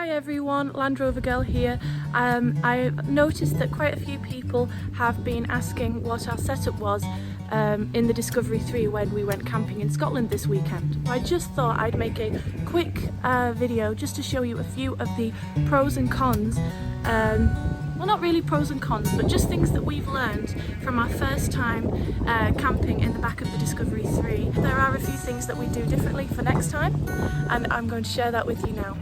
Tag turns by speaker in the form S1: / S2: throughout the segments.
S1: Hi everyone, Land Rover Girl here. I've noticed that quite a few people have been asking what our setup was in the Discovery 3 when we went camping in Scotland this weekend. I just thought I'd make a quick video just to show you a few of the pros and cons. Well, not really pros and cons, but just things that we've learned from our first time camping in the back of the Discovery 3. There are a few things that we do differently for next time, and I'm going to share that with you now.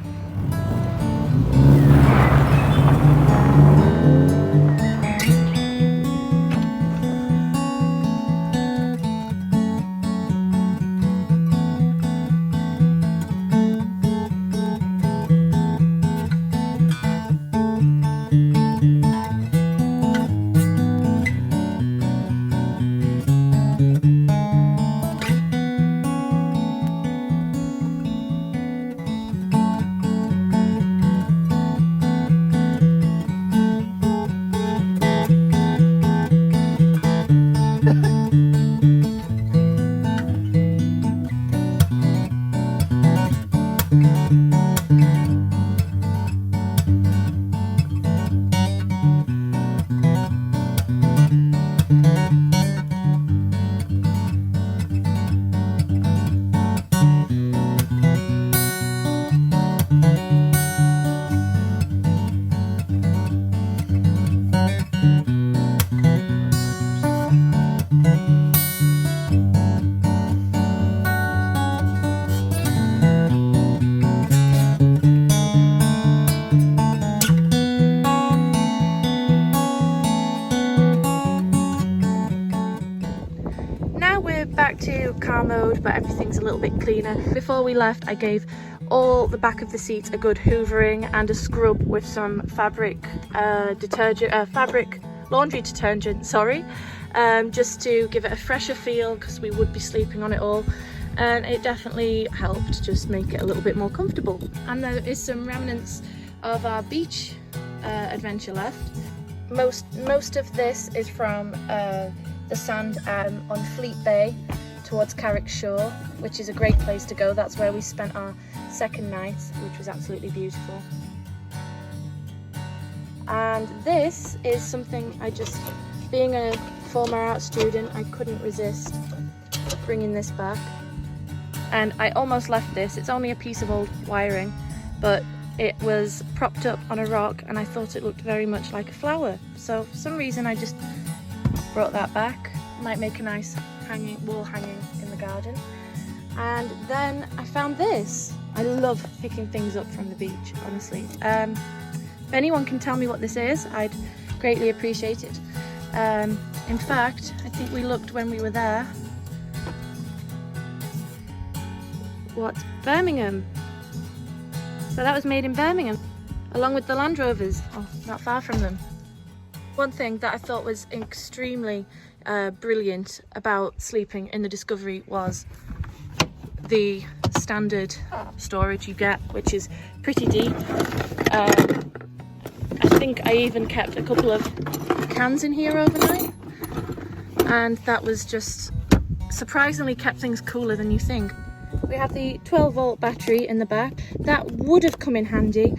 S1: Back to car mode, but everything's a little bit cleaner. Before we left, I gave all the back of the seats a good hoovering and a scrub with some fabric laundry detergent, just to give it a fresher feel because we would be sleeping on it all, and it definitely helped just make it a little bit more comfortable. And there is some remnants of our beach adventure left. Most of this is from the sand on Fleet Bay towards Carrickshire, which is a great place to go. That's where we spent our second night, which was absolutely beautiful. And this is something being a former art student, I couldn't resist bringing this back. And I almost left this. It's only a piece of old wiring, but it was propped up on a rock and I thought it looked very much like a flower. So for some reason I just brought that back. Might make a nice wall hanging in the garden. And then I found this. I love picking things up from the beach, honestly. If anyone can tell me what this is, I'd greatly appreciate it. In fact, I think we looked when we were there. What? Birmingham. So that was made in Birmingham, along with the Land Rovers. Oh, not far from them. One thing that I thought was extremely brilliant about sleeping in the Discovery was the standard storage you get, which is pretty deep. I think I even kept a couple of cans in here overnight, and that was just surprisingly kept things cooler than you think. We have the 12-volt battery in the back. That would have come in handy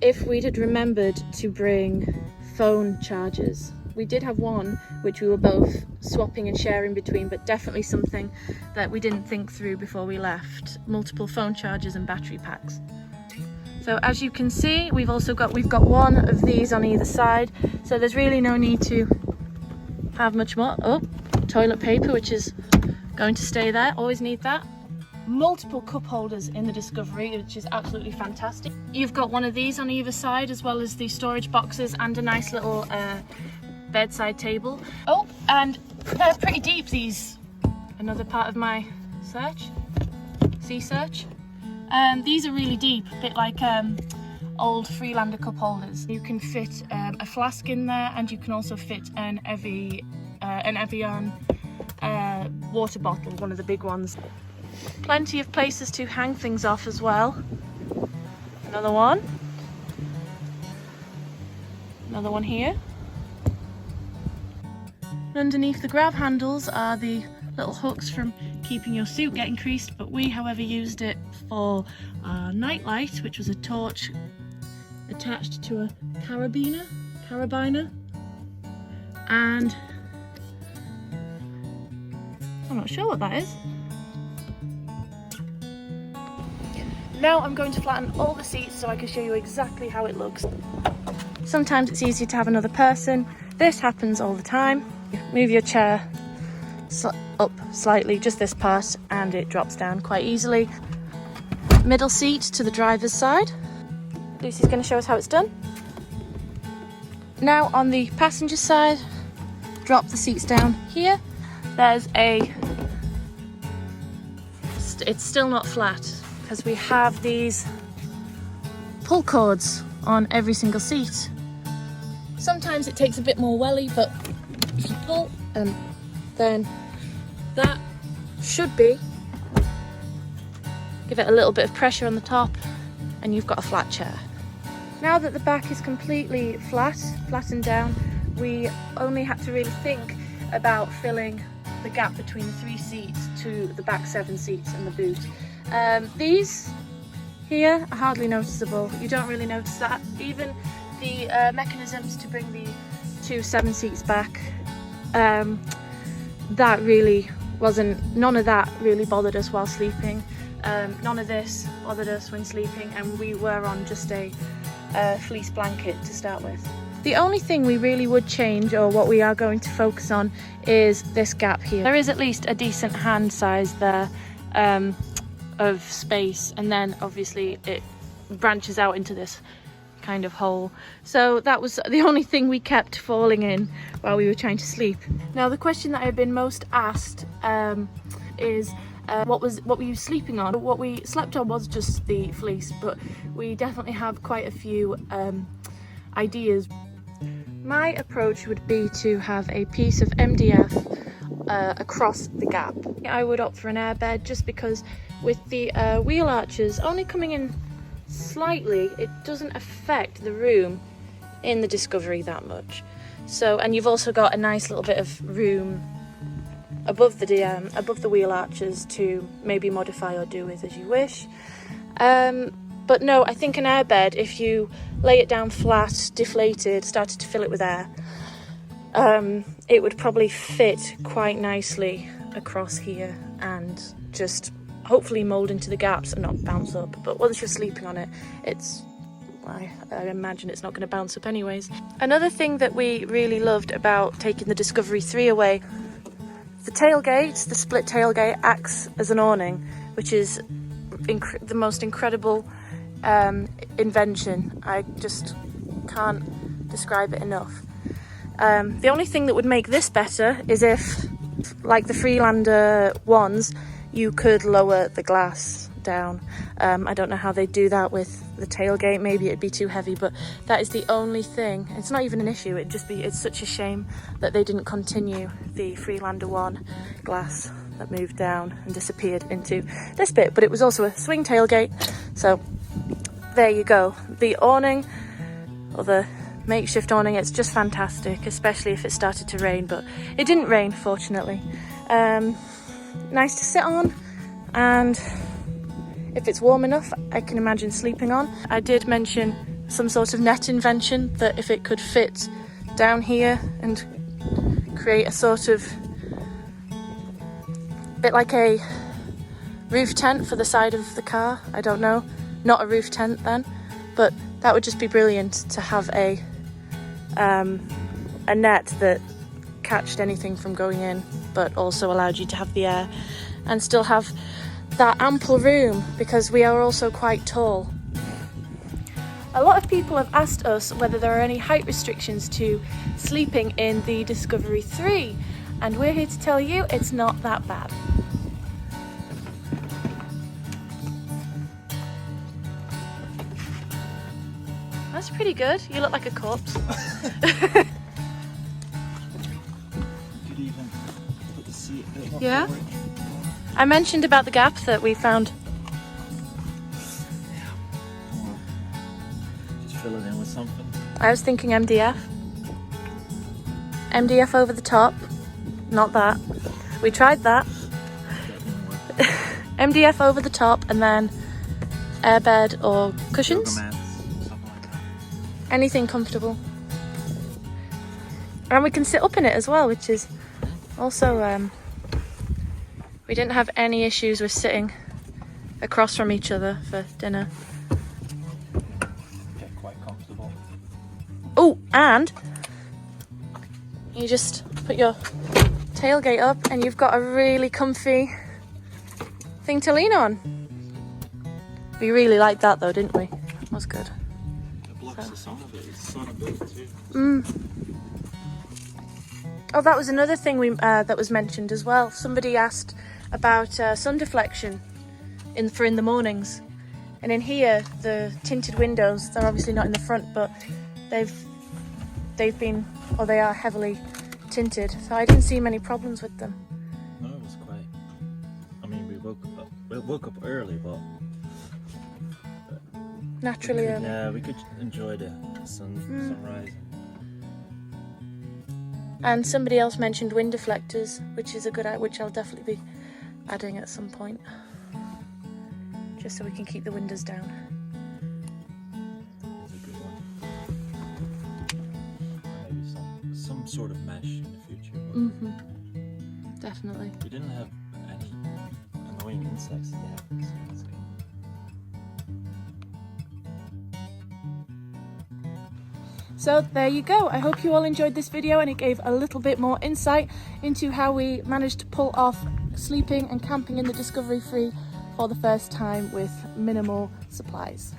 S1: if we'd had remembered to bring phone chargers. We did have one which we were both swapping and sharing between, but definitely something that we didn't think through before we left. Multiple phone chargers and battery packs. So as you can see, we've got one of these on either side, so there's really no need to have much more. Oh, toilet paper, which is going to stay there, always need that. Multiple cup holders in the Discovery, which is absolutely fantastic. You've got one of these on either side, as well as the storage boxes and a nice little bedside table. Oh, and they're pretty deep, these. Another part of my sea search. These are really deep, a bit like old Freelander cup holders. You can fit a flask in there, and you can also fit an Evian water bottle, one of the big ones. Plenty of places to hang things off as well. Another one here. And underneath the grab handles are the little hooks from keeping your suit getting creased, but we, however, used it for our night light, which was a torch attached to a carabiner, and I'm not sure what that is. Now I'm going to flatten all the seats so I can show you exactly how it looks. Sometimes it's easier to have another person. This happens all the time. Move your chair up slightly, just this part, and it drops down quite easily. Middle seat to the driver's side. Lucy's going to show us how it's done. Now on the passenger side, drop the seats down here. There's it's still not flat because we have these pull cords on every single seat. Sometimes it takes a bit more welly, but if you pull, then that should be, give it a little bit of pressure on the top and you've got a flat chair. Now that the back is completely flattened down, we only had to really think about filling the gap between the 3 seats to the back 7 seats in the boot. These here are hardly noticeable. You don't really notice that. Even the mechanisms to bring the 2 7 seats back, that really none of that really bothered us while sleeping. None of this bothered us when sleeping, and we were on just a fleece blanket to start with. The only thing we really would change, or what we are going to focus on, is this gap here. There is at least a decent hand size there of space, and then obviously it branches out into this kind of hole. So that was the only thing we kept falling in while we were trying to sleep. Now the question that I've been most asked is what were you sleeping on? What we slept on was just the fleece, but we definitely have quite a few ideas. My approach would be to have a piece of MDF across the gap. I would opt for an airbed just because with the wheel arches only coming in slightly, it doesn't affect the room in the Discovery that much. So, and you've also got a nice little bit of room above the wheel arches to maybe modify or do with as you wish. But no, I think an airbed, if you lay it down flat, deflated, started to fill it with air, it would probably fit quite nicely across here and just hopefully mould into the gaps and not bounce up. But once you're sleeping on it, I imagine it's not going to bounce up anyways. Another thing that we really loved about taking the Discovery 3 away, the tailgate, the split tailgate, acts as an awning, which is the most incredible invention. I just can't describe it enough. The only thing that would make this better is if, like the Freelander ones, you could lower the glass down. I don't know how they do that with the tailgate. Maybe it'd be too heavy, but that is the only thing. It's not even an issue. It's such a shame that they didn't continue the Freelander 1 glass that moved down and disappeared into this bit. But it was also a swing tailgate, so there you go. The awning, or the makeshift awning, it's just fantastic, especially if it started to rain, but it didn't rain, fortunately. Nice to sit on, and if it's warm enough, I can imagine sleeping on. I did mention some sort of net invention, that if it could fit down here and create a sort of bit like a roof tent for the side of the car. I don't know, not a roof tent then, but that would just be brilliant to have a net that catched anything from going in, but also allowed you to have the air and still have that ample room, because we are also quite tall. A lot of people have asked us whether there are any height restrictions to sleeping in the Discovery 3, and we're here to tell you it's not that bad. That's pretty good. You look like a corpse. Yeah. I mentioned about the gap that we found.
S2: Just fill it in with something.
S1: I was thinking MDF. MDF over the top. Not that. We tried that. MDF over the top, and then airbed or cushions.
S2: Yoga mats, something like that.
S1: Anything comfortable. And we can sit up in it as well, which is also, we didn't have any issues with sitting across from each other for dinner.
S2: Get quite comfortable.
S1: Oh, and you just put your tailgate up and you've got a really comfy thing to lean on. We really liked that though, didn't we? That was good.
S2: It blocks the sun a bit. It's sun a bit too.
S1: Oh, that was another thing that was mentioned as well. Somebody asked about sun deflection in the mornings. And in here, the tinted windows, they're obviously not in the front, but they are heavily tinted. So I didn't see many problems with them.
S2: No, it was quite. I mean, we woke up early, but
S1: Naturally early.
S2: yeah, we could enjoy the sunrise.
S1: And somebody else mentioned wind deflectors, which I'll definitely be adding at some point, just so we can keep the windows down.
S2: It's a good one. Maybe some sort of mesh in the future.
S1: Definitely.
S2: We didn't have any annoying insects yet, so that's good.
S1: So there you go. I hope you all enjoyed this video and it gave a little bit more insight into how we managed to pull off sleeping and camping in the Discovery Free for the first time with minimal supplies.